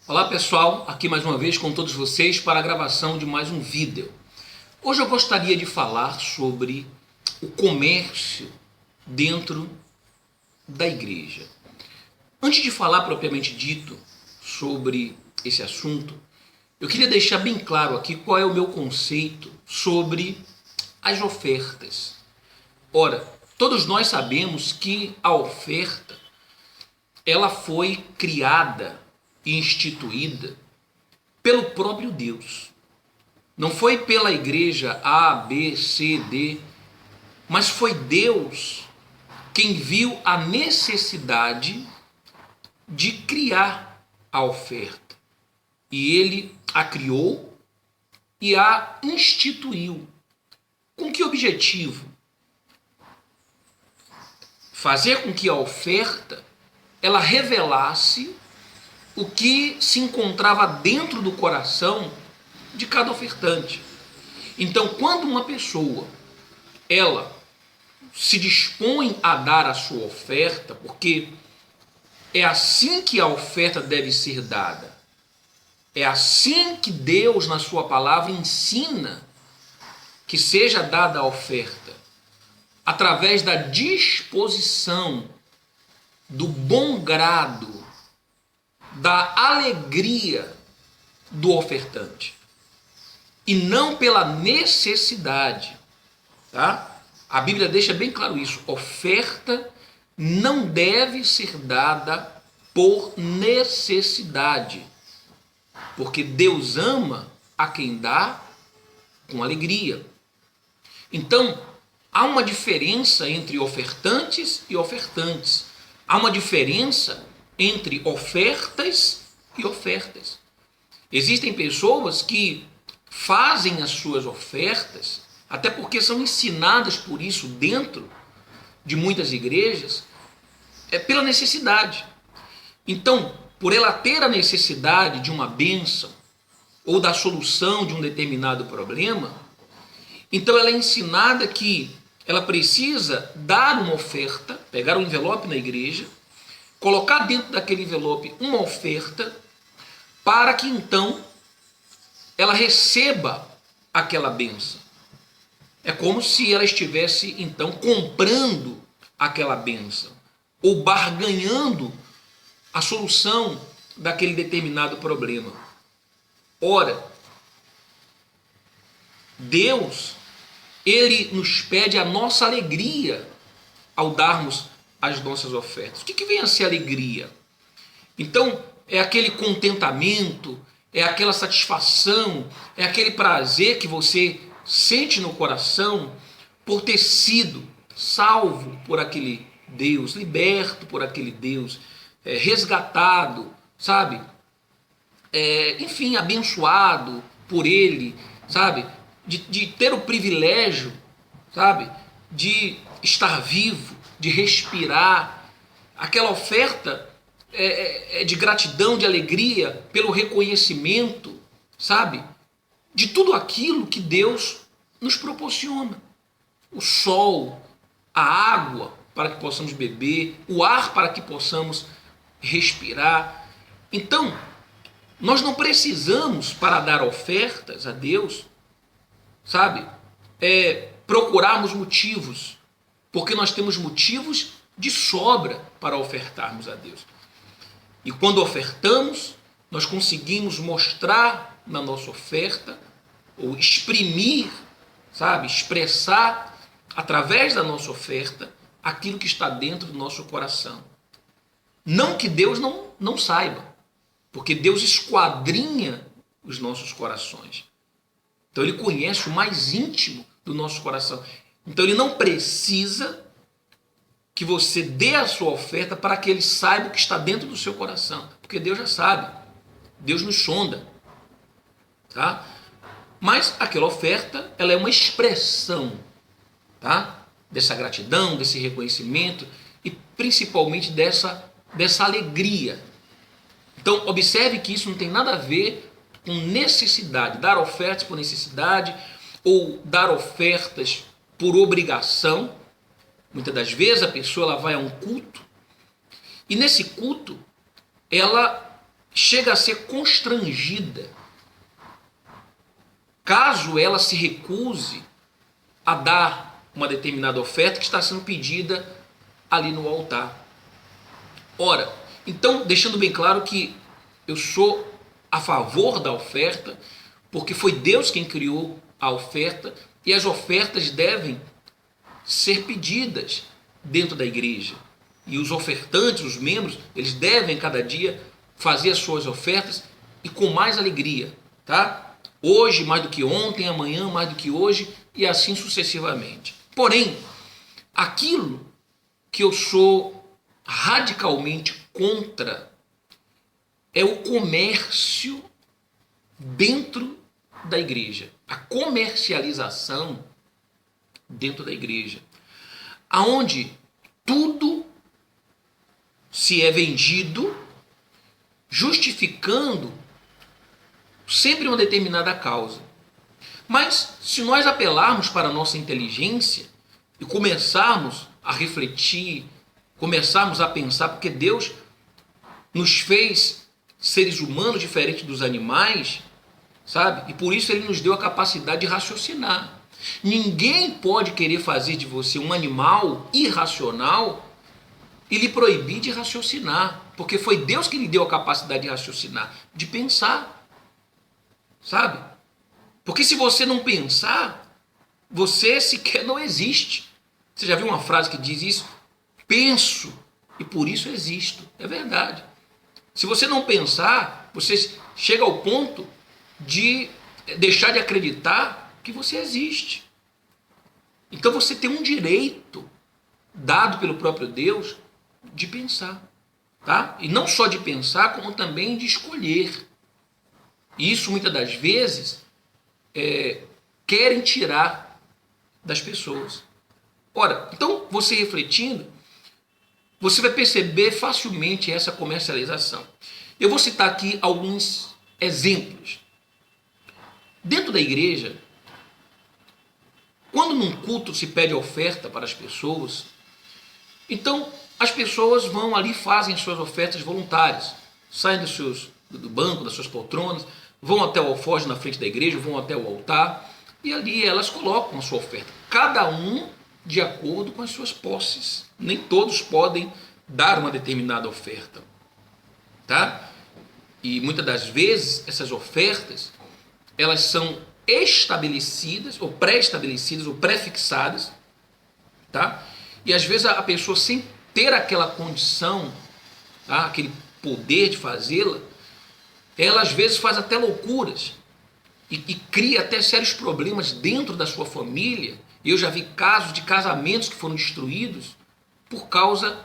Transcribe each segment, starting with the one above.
Olá pessoal, aqui mais uma vez com todos vocês para a gravação de mais um vídeo. Hoje eu gostaria de falar sobre o comércio dentro da igreja. Antes de falar propriamente dito sobre esse assunto, eu queria deixar bem claro aqui qual é o meu conceito sobre as ofertas. Ora, todos nós sabemos que a oferta ela foi criada e instituída pelo próprio Deus. Não foi pela igreja A, B, C, D, mas foi Deus quem viu a necessidade de criar a oferta. E ele a criou e a instituiu. Com que objetivo? Fazer com que a oferta ela revelasse o que se encontrava dentro do coração de cada ofertante. Então, quando uma pessoa ela se dispõe a dar a sua oferta, porque é assim que a oferta deve ser dada, é assim que Deus na sua palavra ensina que seja dada a oferta, através da disposição, do bom grado, da alegria do ofertante e não pela necessidade, tá? A Bíblia deixa bem claro isso. Oferta não deve ser dada por necessidade, porque Deus ama a quem dá com alegria. Então, há uma diferença entre ofertantes e ofertantes. Há uma diferença entre ofertas e ofertas. Existem pessoas que fazem as suas ofertas, até porque são ensinadas por isso dentro de muitas igrejas, pela necessidade. Então, por ela ter a necessidade de uma bênção ou da solução de um determinado problema, então ela é ensinada que ela precisa dar uma oferta, pegar um envelope na igreja, colocar dentro daquele envelope uma oferta, para que então ela receba aquela bênção. É como se ela estivesse então comprando aquela bênção, ou barganhando a solução daquele determinado problema. Ora, Deus, Ele nos pede a nossa alegria ao darmos as nossas ofertas. O que vem a ser alegria? Então, é aquele contentamento, é aquela satisfação, é aquele prazer que você sente no coração por ter sido salvo por aquele Deus, liberto por aquele Deus, resgatado, sabe? Enfim, abençoado por Ele, sabe? De ter o privilégio, sabe? De estar vivo, de respirar. Aquela oferta é de gratidão, de alegria, pelo reconhecimento, sabe? De tudo aquilo que Deus nos proporciona. O sol, a água para que possamos beber, o ar para que possamos respirar. Então, nós não precisamos, para dar ofertas a Deus, sabe, procurarmos motivos, porque nós temos motivos de sobra para ofertarmos a Deus. E quando ofertamos, nós conseguimos mostrar na nossa oferta, ou exprimir, sabe, expressar através da nossa oferta aquilo que está dentro do nosso coração. Não que Deus não saiba, porque Deus esquadrinha os nossos corações. Então Ele conhece o mais íntimo do nosso coração. Então Ele não precisa que você dê a sua oferta para que Ele saiba o que está dentro do seu coração, porque Deus já sabe. Deus nos sonda, tá? Mas aquela oferta, ela é uma expressão, tá? Dessa gratidão, desse reconhecimento e principalmente dessa alegria. Então observe que isso não tem nada a ver com necessidade, dar ofertas por necessidade ou dar ofertas por obrigação. Muitas das vezes a pessoa ela vai a um culto e nesse culto ela chega a ser constrangida caso ela se recuse a dar uma determinada oferta que está sendo pedida ali no altar. Ora, então, deixando bem claro que eu sou a favor da oferta, porque foi Deus quem criou a oferta, e as ofertas devem ser pedidas dentro da igreja. E os ofertantes, os membros, eles devem cada dia fazer as suas ofertas e com mais alegria, tá? Hoje mais do que ontem, amanhã mais do que hoje e assim sucessivamente. Porém, aquilo que eu sou radicalmente contra é o comércio dentro da igreja, a comercialização dentro da igreja, aonde tudo se é vendido justificando sempre uma determinada causa. Mas se nós apelarmos para a nossa inteligência e começarmos a refletir, começarmos a pensar, porque Deus nos fez seres humanos diferentes dos animais, sabe? E por isso Ele nos deu a capacidade de raciocinar. Ninguém pode querer fazer de você um animal irracional e lhe proibir de raciocinar, porque foi Deus que lhe deu a capacidade de raciocinar, de pensar, sabe? Porque se você não pensar, você sequer não existe. Você já viu uma frase que diz isso? Penso e por isso existo. É verdade. Se você não pensar, você chega ao ponto de deixar de acreditar que você existe. Então você tem um direito dado pelo próprio Deus de pensar, tá? E não só de pensar, como também de escolher. E isso muitas das vezes querem tirar das pessoas. Ora, então você refletindo, você vai perceber facilmente essa comercialização. Eu vou citar aqui alguns exemplos. Dentro da igreja, quando num culto se pede oferta para as pessoas, então as pessoas vão ali e fazem suas ofertas voluntárias, saem do banco, das suas poltronas, vão até o alforje na frente da igreja, vão até o altar e ali elas colocam a sua oferta. Cada um de acordo com as suas posses. Nem todos podem dar uma determinada oferta, tá? E muitas das vezes essas ofertas elas são estabelecidas ou pré-estabelecidas ou pré-fixadas, tá? E às vezes a pessoa sem ter aquela condição, tá? Aquele poder de fazê-la, ela às vezes faz até loucuras e cria até sérios problemas dentro da sua família. Eu já vi casos de casamentos que foram destruídos por causa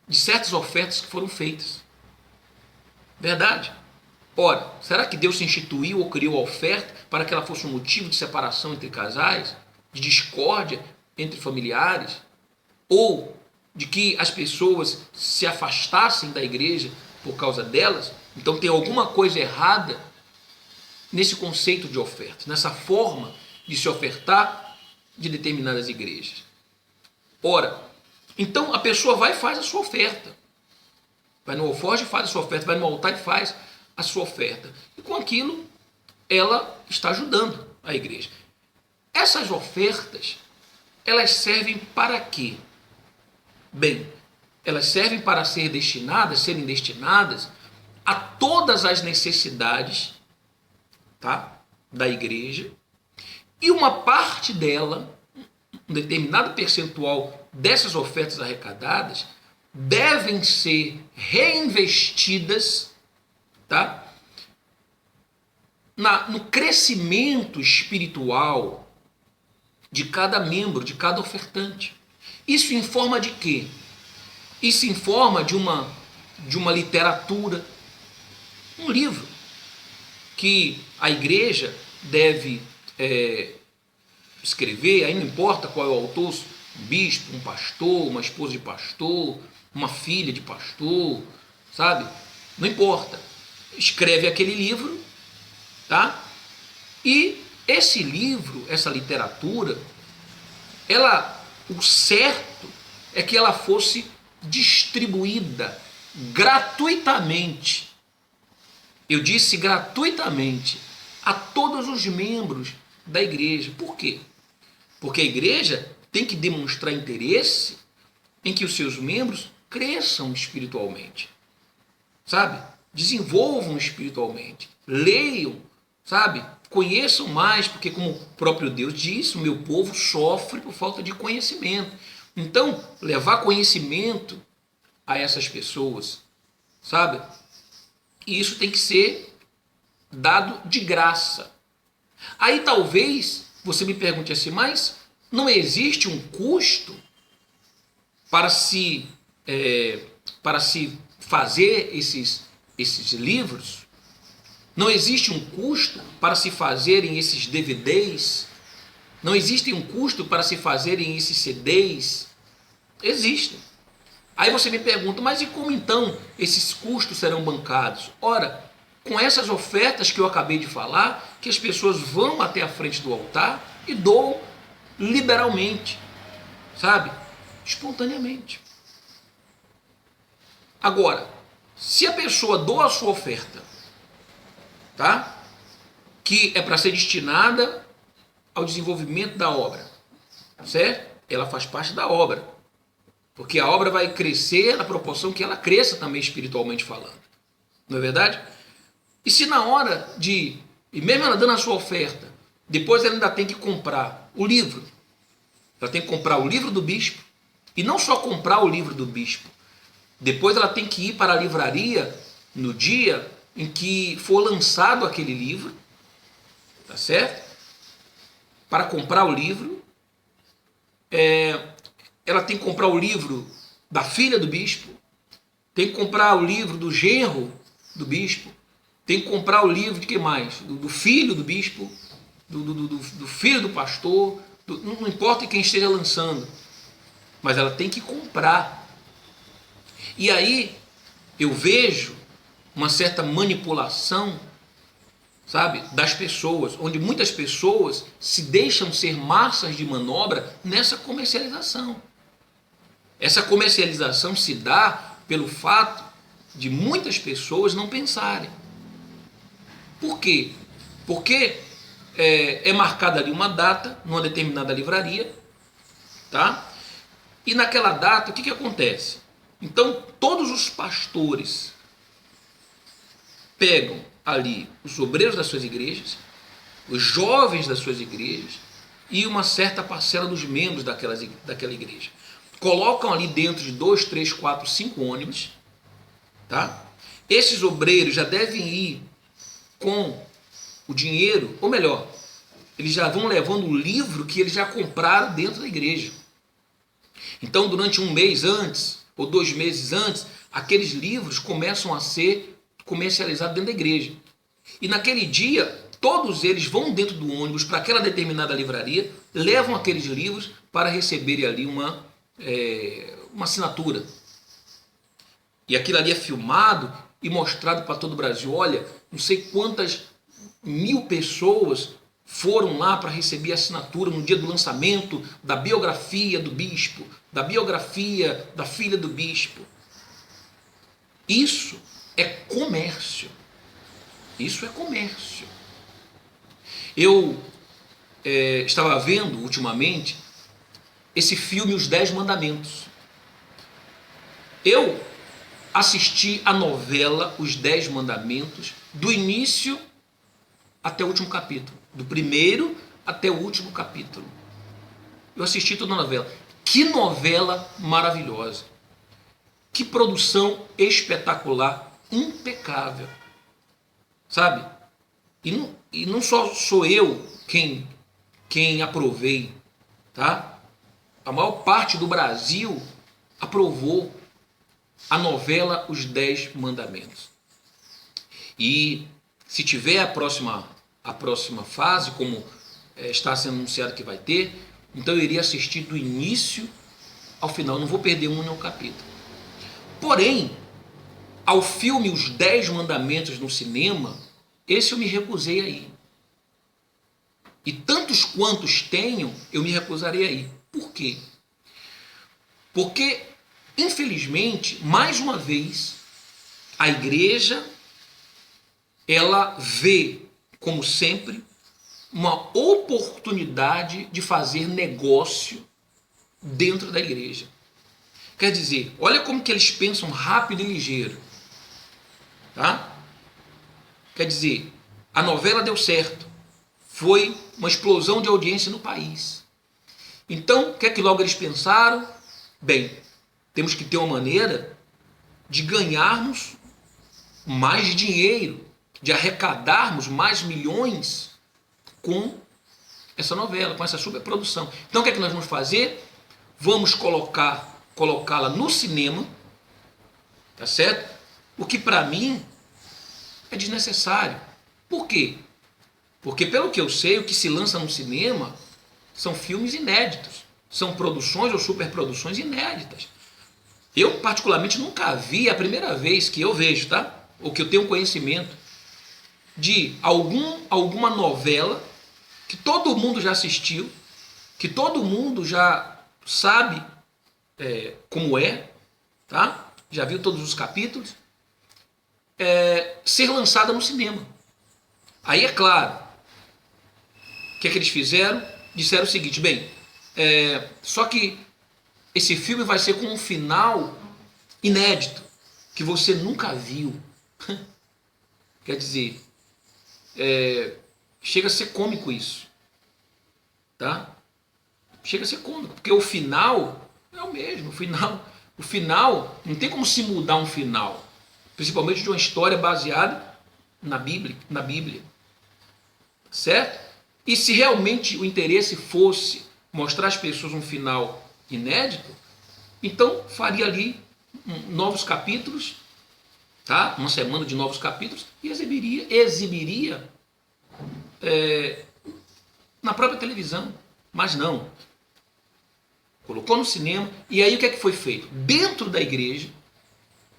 de certas ofertas que foram feitas. Verdade? Ora, será que Deus instituiu ou criou a oferta para que ela fosse um motivo de separação entre casais, de discórdia entre familiares, ou de que as pessoas se afastassem da igreja por causa delas? Então tem alguma coisa errada nesse conceito de oferta, nessa forma de se ofertar de determinadas igrejas. Ora, então a pessoa vai e faz a sua oferta. Vai no alforje e faz a sua oferta, vai no altar e faz a sua oferta. E com aquilo, ela está ajudando a igreja. Essas ofertas, elas servem para quê? Bem, elas servem para serem destinadas a todas as necessidades, tá, da igreja, e uma parte dela, um determinado percentual dessas ofertas arrecadadas, devem ser reinvestidas, tá, no crescimento espiritual de cada membro, de cada ofertante. Isso em forma de quê? Isso em forma de uma literatura, um livro que a igreja deve escrever, aí não importa qual é o autor, um bispo, um pastor, uma esposa de pastor, uma filha de pastor, sabe? Não importa. Escreve aquele livro, tá? E esse livro, essa literatura, o certo é que ela fosse distribuída gratuitamente Eu disse gratuitamente a todos os membros da igreja. Por quê? Porque a igreja tem que demonstrar interesse em que os seus membros cresçam espiritualmente, sabe? Desenvolvam espiritualmente, leiam, sabe? Conheçam mais, porque como o próprio Deus disse, o meu povo sofre por falta de conhecimento. Então, levar conhecimento a essas pessoas, sabe? E isso tem que ser dado de graça. Aí talvez você me pergunte assim, mas não existe um custo para se fazer esses livros? Não existe um custo para se fazerem esses DVDs? Não existe um custo para se fazerem esses CDs? Existem. Aí você me pergunta, mas e como então esses custos serão bancados? Ora, com essas ofertas que eu acabei de falar, que as pessoas vão até a frente do altar e doam liberalmente, sabe? Espontaneamente. Agora, se a pessoa doa a sua oferta, tá? Que é para ser destinada ao desenvolvimento da obra, certo? Ela faz parte da obra, porque a obra vai crescer na proporção que ela cresça também espiritualmente falando, não é verdade? E se na hora e mesmo ela dando a sua oferta, depois ela ainda tem que comprar o livro, ela tem que comprar o livro do bispo, e não só comprar o livro do bispo, depois ela tem que ir para a livraria no dia em que for lançado aquele livro, tá certo? Para comprar o livro, ela tem que comprar o livro da filha do bispo, tem que comprar o livro do genro do bispo, tem que comprar o livro de que mais? Do filho do bispo, do filho do pastor, não importa quem esteja lançando, mas ela tem que comprar. E aí eu vejo uma certa manipulação, sabe, das pessoas, onde muitas pessoas se deixam ser massas de manobra nessa comercialização. Essa comercialização se dá pelo fato de muitas pessoas não pensarem. Por quê? Porque é marcada ali uma data, numa determinada livraria, tá? E naquela data, o que acontece? Então, todos os pastores pegam ali os obreiros das suas igrejas, os jovens das suas igrejas e uma certa parcela dos membros daquela igreja. Colocam ali dentro de 2, 3, 4, 5 ônibus, tá? Esses obreiros já devem ir com o dinheiro, ou melhor, eles já vão levando o livro que eles já compraram dentro da igreja. Então, durante um mês antes, ou 2 meses antes, aqueles livros começam a ser comercializados dentro da igreja. E naquele dia, todos eles vão dentro do ônibus para aquela determinada livraria, levam aqueles livros para receberem ali uma assinatura. E aquilo ali é filmado e mostrado para todo o Brasil. Olha, não sei quantas mil pessoas foram lá para receber a assinatura no dia do lançamento da biografia do bispo, da biografia da filha do bispo. Isso é comércio. Isso é comércio. Eu estava vendo ultimamente esse filme Os 10 Mandamentos. Eu assisti a novela Os 10 Mandamentos do início até o último capítulo, do primeiro até o último capítulo. Eu assisti toda a novela. Que novela maravilhosa! Que produção espetacular, impecável, sabe? E não só sou eu quem aprovei, tá? A maior parte do Brasil aprovou a novela Os 10 Mandamentos. E se tiver a próxima fase, como está sendo anunciado que vai ter, então eu iria assistir do início ao final, não vou perder um nem um capítulo. Porém, ao filme Os 10 Mandamentos no cinema, esse eu me recusei a ir. E tantos quantos tenho, eu me recusarei a ir. Por quê? Porque, infelizmente, mais uma vez, a igreja ela vê, como sempre, uma oportunidade de fazer negócio dentro da igreja. Quer dizer, olha como que eles pensam rápido e ligeiro. Tá? Quer dizer, a novela deu certo. Foi uma explosão de audiência no país. Então, o que é que logo eles pensaram? Bem, temos que ter uma maneira de ganharmos mais dinheiro, de arrecadarmos mais milhões com essa novela, com essa superprodução. Então, o que é que nós vamos fazer? Vamos colocá-la no cinema, tá certo? O que para mim é desnecessário. Por quê? Porque, pelo que eu sei, o que se lança no cinema são filmes inéditos, são produções ou superproduções inéditas. Eu, particularmente, nunca vi, é a primeira vez que eu vejo, tá? Ou que eu tenho conhecimento de alguma novela que todo mundo já assistiu, que todo mundo já sabe como é, tá? Já viu todos os capítulos, ser lançada no cinema. Aí é claro, o que é que eles fizeram? Disseram o seguinte, bem, só que esse filme vai ser com um final inédito, que você nunca viu. Quer dizer, chega a ser cômico isso, tá? Chega a ser cômico, porque o final é o mesmo, o final não tem como se mudar um final, principalmente de uma história baseada na Bíblia, certo? E se realmente o interesse fosse mostrar às pessoas um final inédito, então faria ali novos capítulos, tá? Uma semana de novos capítulos e exibiria na própria televisão. Mas não. Colocou no cinema. E aí o que é que foi feito? Dentro da igreja,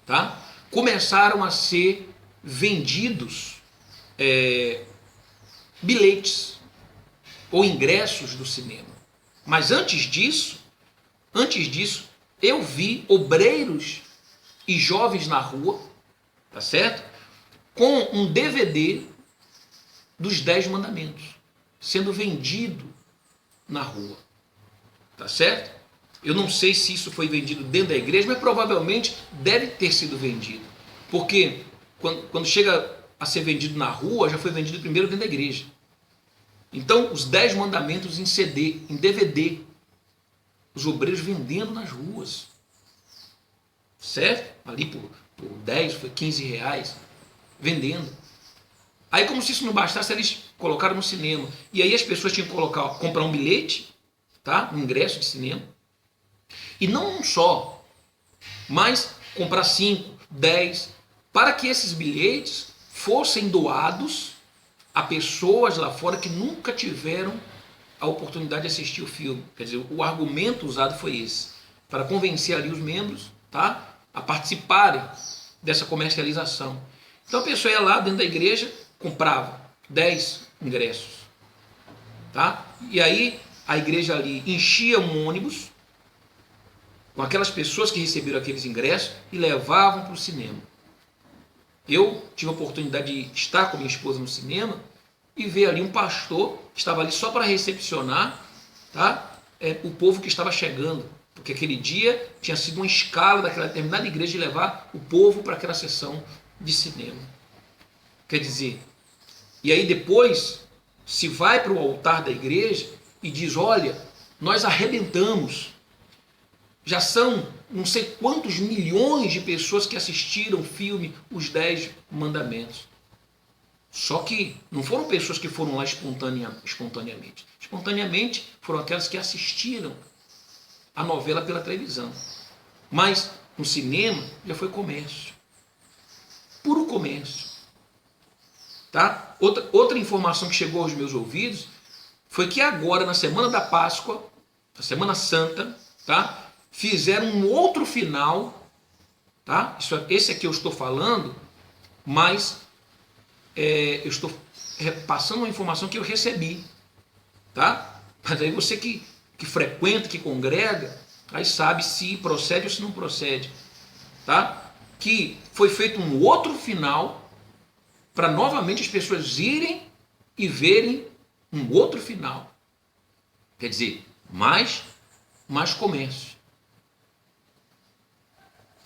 tá? Começaram a ser vendidos bilhetes ou ingressos do cinema. Mas antes disso, eu vi obreiros e jovens na rua, tá certo? Com um DVD dos 10 mandamentos sendo vendido na rua, tá certo? Eu não sei se isso foi vendido dentro da igreja, mas provavelmente deve ter sido vendido, porque quando chega a ser vendido na rua, já foi vendido primeiro dentro da igreja. Então, os 10 mandamentos em CD, em DVD, os obreiros vendendo nas ruas, certo? Ali por 10, foi 15 reais, vendendo. Aí, como se isso não bastasse, eles colocaram no cinema. E aí as pessoas tinham que comprar um bilhete, tá? Um ingresso de cinema. E não um só, mas comprar 5, 10, para que esses bilhetes fossem doados a pessoas lá fora que nunca tiveram a oportunidade de assistir o filme. Quer dizer, o argumento usado foi esse, para convencer ali os membros, tá, a participarem dessa comercialização. Então a pessoa ia lá dentro da igreja, comprava 10 ingressos, tá? E aí a igreja ali enchia um ônibus com aquelas pessoas que receberam aqueles ingressos e levavam para o cinema. Eu tive a oportunidade de estar com minha esposa no cinema e ver ali um pastor que estava ali só para recepcionar, tá? O povo que estava chegando, porque aquele dia tinha sido uma escala daquela determinada igreja de levar o povo para aquela sessão de cinema. Quer dizer, e aí depois se vai para o altar da igreja e diz, olha, nós arrebentamos, já são não sei quantos milhões de pessoas que assistiram o filme Os 10 Mandamentos. Só que não foram pessoas que foram lá espontaneamente. Espontaneamente foram aquelas que assistiram a novela pela televisão. Mas no cinema já foi comércio. Puro comércio. Tá? Outra informação que chegou aos meus ouvidos foi que agora, na semana da Páscoa, na Semana Santa, tá? Fizeram um outro final, tá? Esse aqui eu estou falando, mas eu estou passando uma informação que eu recebi, tá? Mas aí você que frequenta, que congrega, aí sabe se procede ou se não procede, tá? Que foi feito um outro final, para novamente as pessoas irem e verem um outro final. Quer dizer, mais comércio.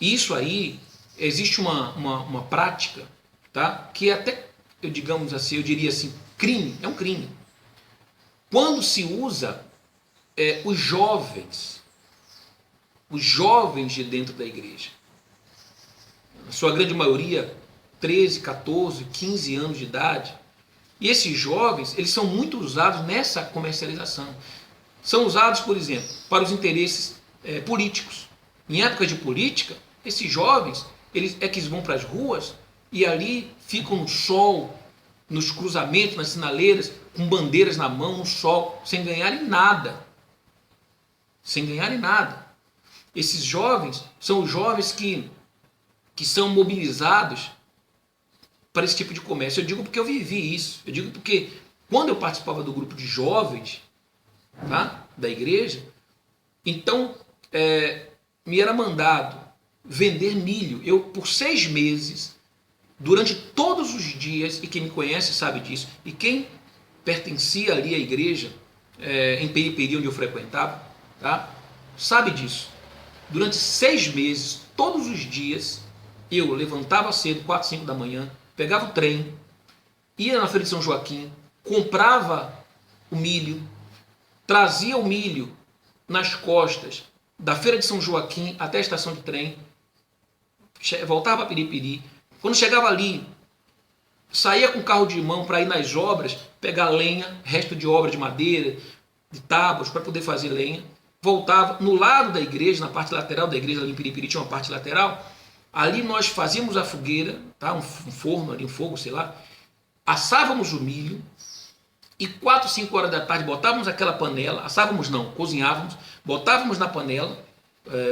Isso aí, existe uma prática, tá? Que é até, eu diria assim, crime, é um crime. Quando se usa os jovens de dentro da igreja, na sua grande maioria, 13, 14, 15 anos de idade, e esses jovens, eles são muito usados nessa comercialização. São usados, por exemplo, para os interesses políticos. Em época de política, esses jovens, eles vão para as ruas e ali ficam no sol, nos cruzamentos, nas sinaleiras, com bandeiras na mão, no sol, sem ganharem nada. Sem ganharem nada. Esses jovens são os jovens que são mobilizados para esse tipo de comércio. Eu digo porque eu vivi isso. Eu digo porque quando eu participava do grupo de jovens, tá, da igreja, então me era mandado vender milho. Eu, por 6 meses, durante todos os dias, e quem me conhece sabe disso, e quem pertencia ali à igreja, em periferia onde eu frequentava, tá, sabe disso. Durante 6 meses, todos os dias, eu levantava cedo, 4, 5 da manhã, pegava o trem, ia na feira de São Joaquim, comprava o milho, trazia o milho nas costas da feira de São Joaquim até a estação de trem, voltava para Piripiri. Quando chegava ali, saía com o carro de mão para ir nas obras, pegar lenha, resto de obra de madeira, de tábuas, para poder fazer lenha. Voltava no lado da igreja, na parte lateral da igreja, ali em Piripiri tinha uma parte lateral. Ali nós fazíamos a fogueira, tá? Um forno ali, um fogo, sei lá. Assávamos o milho e 4, 5 horas da tarde botávamos aquela panela, assávamos não, cozinhávamos, botávamos na panela,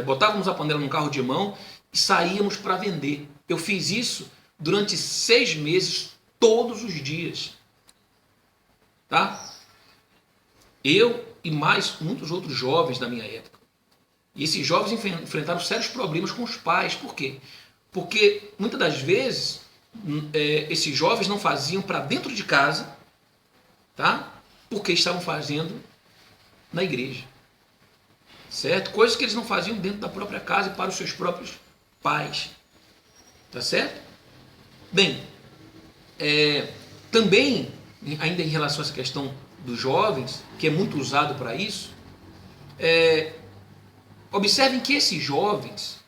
botávamos a panela num carro de mão e saíamos para vender. Eu fiz isso durante 6 meses, todos os dias. Tá? Eu e mais muitos outros jovens da minha época. E esses jovens enfrentaram sérios problemas com os pais. Por quê? Porque muitas das vezes esses jovens não faziam para dentro de casa, tá? Porque estavam fazendo na igreja. Certo? Coisas que eles não faziam dentro da própria casa e para os seus próprios pais. Tá certo? Bem, também, ainda em relação a essa questão dos jovens, que é muito usado para isso, observem que esses jovens,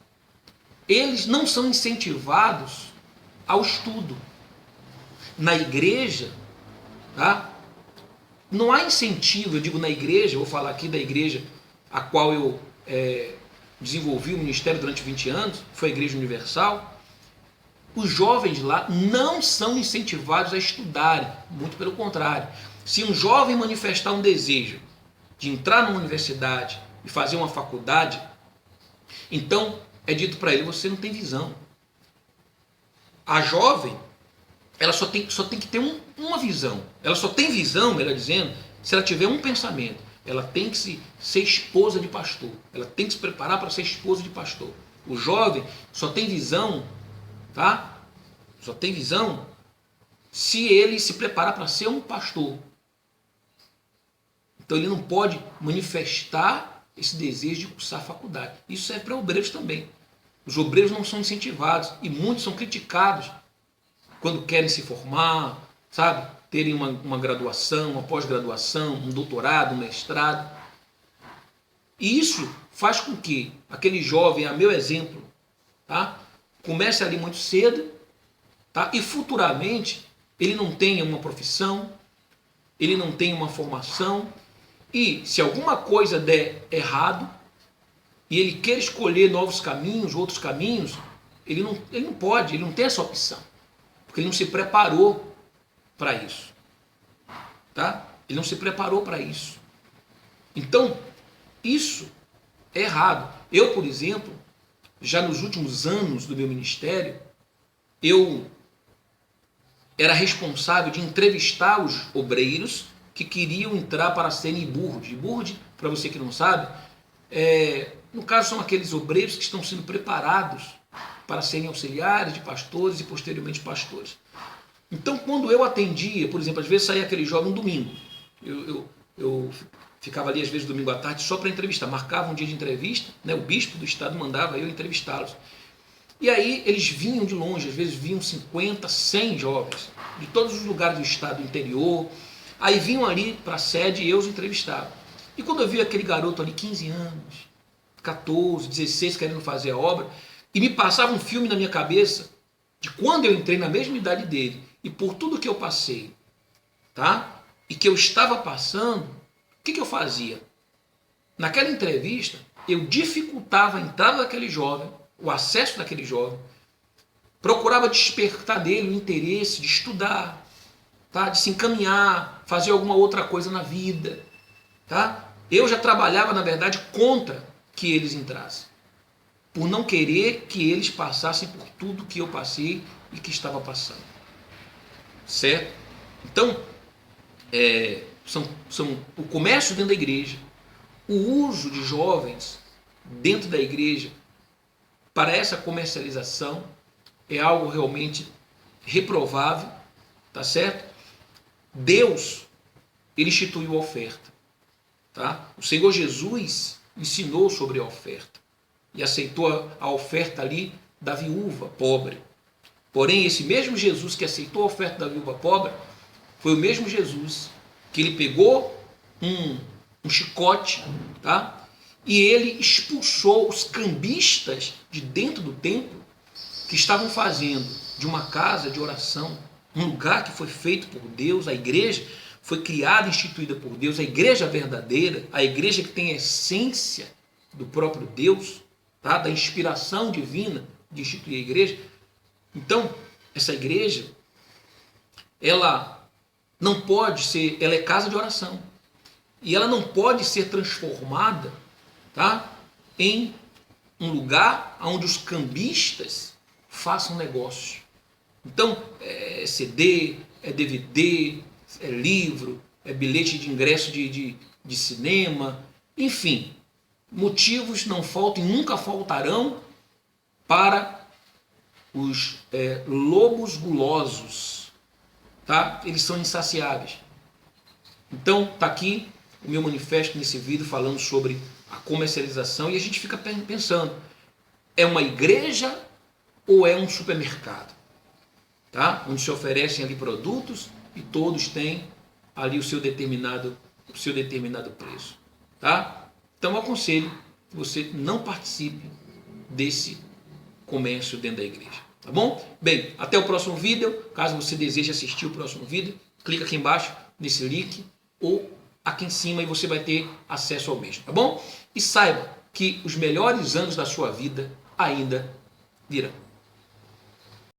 eles não são incentivados ao estudo. Na igreja, tá? Não há incentivo, eu digo na igreja, eu vou falar aqui da igreja a qual eu desenvolvi o ministério durante 20 anos, foi a Igreja Universal. Os jovens lá não são incentivados a estudarem, muito pelo contrário. Se um jovem manifestar um desejo de entrar numa universidade e fazer uma faculdade, então é dito para ele, você não tem visão. A jovem, ela só tem que ter uma visão. Ela só tem visão, melhor dizendo, se ela tiver um pensamento. Ela tem que ser esposa de pastor. Ela tem que se preparar para ser esposa de pastor. O jovem só tem visão, tá? Só tem visão se ele se preparar para ser um pastor. Então ele não pode manifestar esse desejo de cursar a faculdade. Isso serve para obreiros também. Os obreiros não são incentivados e muitos são criticados quando querem se formar, sabe? Terem uma graduação, uma pós-graduação, um doutorado, um mestrado. E isso faz com que aquele jovem, a meu exemplo, tá? Comece ali muito cedo, tá? E futuramente ele não tenha uma profissão, ele não tenha uma formação, e se alguma coisa der errado, e ele quer escolher novos caminhos, outros caminhos, ele não pode, ele não tem essa opção, porque ele não se preparou para isso. Tá? Ele não se preparou para isso. Então, isso é errado. Eu, por exemplo, já nos últimos anos do meu ministério, eu era responsável de entrevistar os obreiros que queriam entrar para serem Iburd. Iburd, para você que não sabe, no caso são aqueles obreiros que estão sendo preparados para serem auxiliares de pastores e posteriormente pastores. Então, quando eu atendia, por exemplo, às vezes saía aquele jovem um domingo, eu ficava ali às vezes domingo à tarde só para entrevistar, marcava um dia de entrevista, né? O bispo do estado mandava eu entrevistá-los. E aí eles vinham de longe, às vezes vinham 50, 100 jovens, de todos os lugares do estado, do interior, aí vinham ali para a sede e eu os entrevistava. E quando eu via aquele garoto ali, 15 anos, 14, 16, querendo fazer a obra, e me passava um filme na minha cabeça de quando eu entrei na mesma idade dele, e por tudo que eu passei, tá? E que eu estava passando, o que eu fazia? Naquela entrevista, eu dificultava a entrada daquele jovem, o acesso daquele jovem, procurava despertar nele o interesse de estudar, tá? De se encaminhar, fazer alguma outra coisa na vida. Tá? Eu já trabalhava, na verdade, contra que eles entrassem, por não querer que eles passassem por tudo que eu passei e que estava passando. Certo? Então, são o comércio dentro da igreja, o uso de jovens dentro da igreja para essa comercialização é algo realmente reprovável, tá certo? Deus, ele instituiu a oferta, tá? O Senhor Jesus ensinou sobre a oferta e aceitou a oferta ali da viúva pobre. Porém, esse mesmo Jesus que aceitou a oferta da viúva pobre foi o mesmo Jesus que ele pegou um chicote, tá? E ele expulsou os cambistas de dentro do templo que estavam fazendo de uma casa de oração um lugar que foi feito por Deus. A igreja foi criada e instituída por Deus, a igreja verdadeira, a igreja que tem a essência do próprio Deus, tá? Da inspiração divina de instituir a igreja. Então, essa igreja, ela não pode ser, ela é casa de oração, e ela não pode ser transformada, tá? Em um lugar onde os cambistas façam negócio. Então, é CD, é DVD, é livro, é bilhete de ingresso de cinema, enfim, motivos não faltam e nunca faltarão para os lobos gulosos, tá? Eles são insaciáveis. Então, está aqui o meu manifesto nesse vídeo falando sobre a comercialização, e a gente fica pensando, é uma igreja ou é um supermercado? Tá? Onde se oferecem ali produtos e todos têm ali o seu determinado preço. Tá? Então eu aconselho que você não participe desse comércio dentro da igreja. Tá bom? Bem, até o próximo vídeo. Caso você deseje assistir o próximo vídeo, clica aqui embaixo nesse link ou aqui em cima e você vai ter acesso ao mesmo. Tá bom? E saiba que os melhores anos da sua vida ainda virão.